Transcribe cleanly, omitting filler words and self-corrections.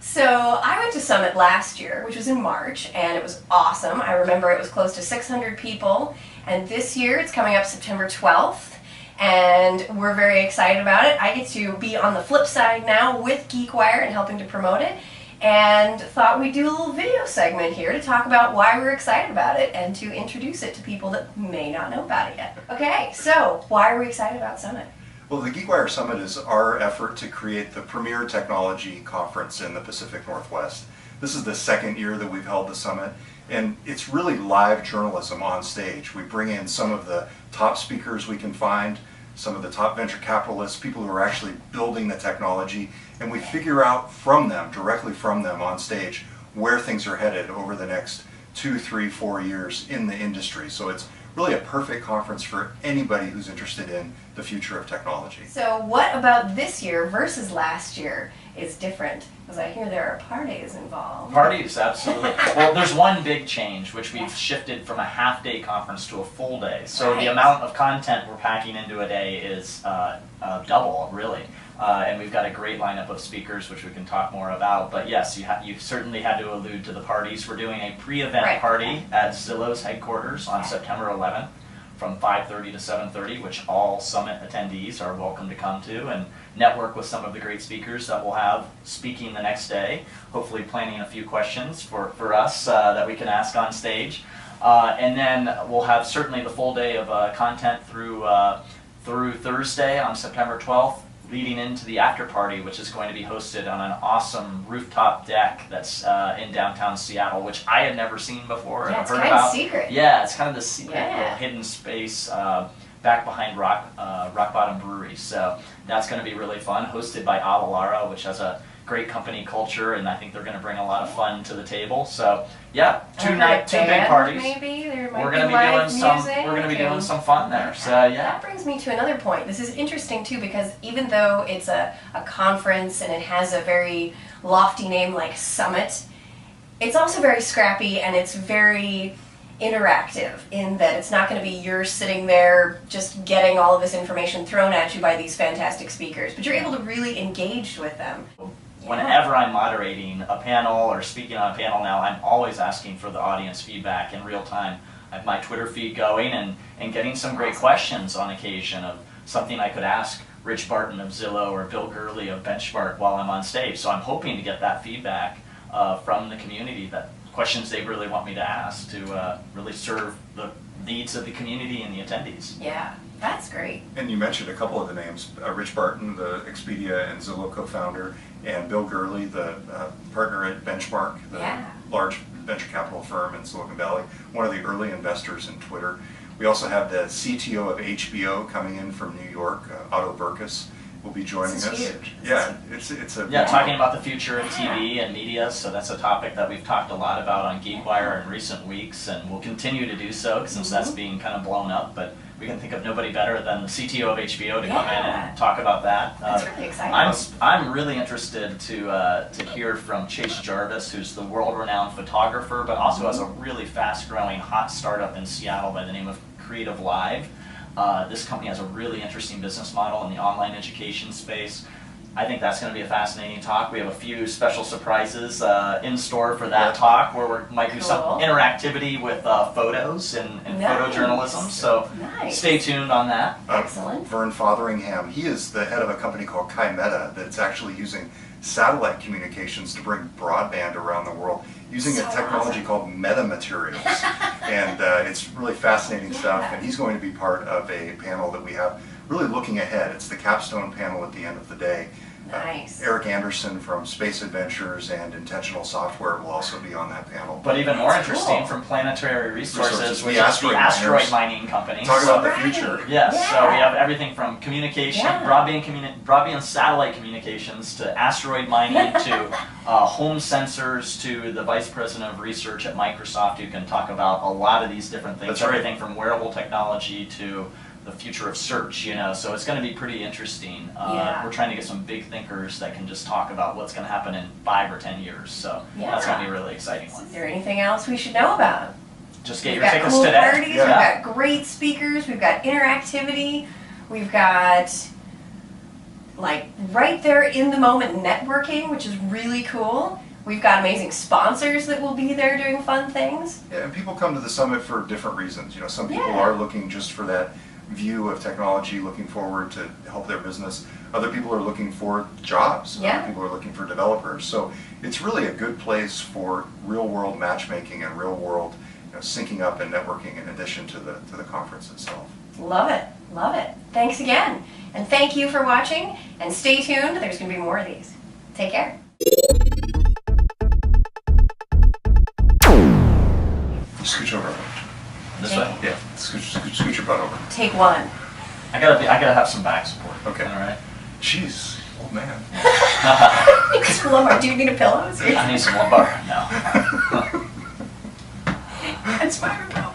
So I went to Summit last year, which was in March, and it was awesome. I remember it was close to 600 people, and this year it's coming up September 12th, and we're very excited about it. I get to be on the flip side now with GeekWire and helping to promote it, and thought we'd do a little video segment here to talk about why we're excited about it and to introduce it to people that may not know about it yet. Okay, so why are we excited about Summit? Well, the GeekWire Summit is our effort to create the premier technology conference in the Pacific Northwest. This is the second year that we've held the summit, and it's really live journalism on stage. We bring in some of the top speakers we can find, some of the top venture capitalists, people who are actually building the technology, and we figure out from them, directly from them on stage, where things are headed over the next 2, 3, 4 years in the industry. So it's really a perfect conference for anybody who's interested in the future of technology. So what about this year versus last year is different? Because I hear there are parties involved. Parties, absolutely. Well, there's one big change, which we've shifted from a half-day conference to a full day. So the amount of content we're packing into a day is double, really. And we've got a great lineup of speakers, which we can talk more about. But yes, you certainly had to allude to the parties. We're doing a pre-event party at Zillow's headquarters on September 11th from 5:30 to 7:30, which all Summit attendees are welcome to come to and network with some of the great speakers that we'll have speaking the next day, hopefully planning a few questions for us that we can ask on stage. And then we'll have certainly the full day of content through Thursday on September 12th, leading into the after party, which is going to be hosted on an awesome rooftop deck that's in downtown Seattle, which I had never seen before. Yeah, it's heard kind about. of secret. Yeah, it's kind of the secret little hidden space back behind Rock Bottom Brewery. So that's going to be really fun, hosted by Avalara, which has a great company culture, and I think they're going to bring a lot of fun to the table. So yeah, two big parties. Maybe there might we're be going to be live doing some. music We're going to be doing some fun there. So yeah. That brings me to another point. This is interesting too, because even though it's a conference and it has a very lofty name like Summit, it's also very scrappy and it's very interactive in that it's not going to be you're sitting there just getting all of this information thrown at you by these fantastic speakers, but you're able to really engage with them. Whenever I'm moderating a panel or speaking on a panel now, I'm always asking for the audience feedback in real time. I have my Twitter feed going and getting some great questions on occasion of something I could ask Rich Barton of Zillow or Bill Gurley of Benchmark while I'm on stage. So I'm hoping to get that feedback from the community, that questions they really want me to ask to really serve the needs of the community and the attendees. Yeah, that's great. And you mentioned a couple of the names, Rich Barton, the Expedia and Zillow co-founder, and Bill Gurley, the partner at Benchmark, the large venture capital firm in Silicon Valley, one of the early investors in Twitter. We also have the CTO of HBO coming in from New York, Otto Berkus, will be joining us. Huge. Yeah, it's a talking about the future of TV and media. So that's a topic that we've talked a lot about on GeekWire in recent weeks, and we'll continue to do so since that's being kind of blown up. But we can think of nobody better than the CTO of HBO to come in and talk about that. That's really exciting. I'm really interested to hear from Chase Jarvis, who's the world-renowned photographer, but also has a really fast-growing hot startup in Seattle by the name of Creative Live. This company has a really interesting business model in the online education space. I think that's going to be a fascinating talk. We have a few special surprises in store for that talk, where we might do some interactivity with photos and photojournalism. So stay tuned on that. Excellent. Vern Fotheringham, he is the head of a company called Meta that's actually using satellite communications to bring broadband around the world using a technology called metamaterials. And it's really fascinating stuff, and he's going to be part of a panel that we have really looking ahead. It's the capstone panel at the end of the day. Nice. Eric Anderson from Space Adventures and Intentional Software will also be on that panel. But even more interesting, from Planetary Resources, which is the asteroid mining company. Talk about the future. Yes, so we have everything from communication, broadband satellite communications, to asteroid mining, to home sensors, to the Vice President of Research at Microsoft, who can talk about a lot of these different things. Everything from wearable technology to the future of search, so it's going to be pretty interesting. We're trying to get some big thinkers that can just talk about what's going to happen in 5 or 10 years, so that's going to be a really exciting one. Is there anything else we should know about? Just get your tickets cool today. Parties, we've got great speakers, we've got interactivity, we've got like right there in the moment networking, which is really cool. We've got amazing sponsors that will be there doing fun things. Yeah, and people come to the summit for different reasons. You know, some people Yeah. are looking just for that view of technology, looking forward to help their business. Other people are looking for jobs. Yeah. Other people are looking for developers. So it's really a good place for real-world matchmaking and real-world, you know, syncing up and networking in addition to the conference itself. Love it, love it. Thanks again. And thank you for watching, and stay tuned, there's going to be more of these. Take care. Scooch over. This way. Yeah, scooch your butt over. Take one. I gotta have some back support. Okay. All right. Jeez, old man. Lumbar, do you need a pillow? I need some lumbar. No. That's my pillow.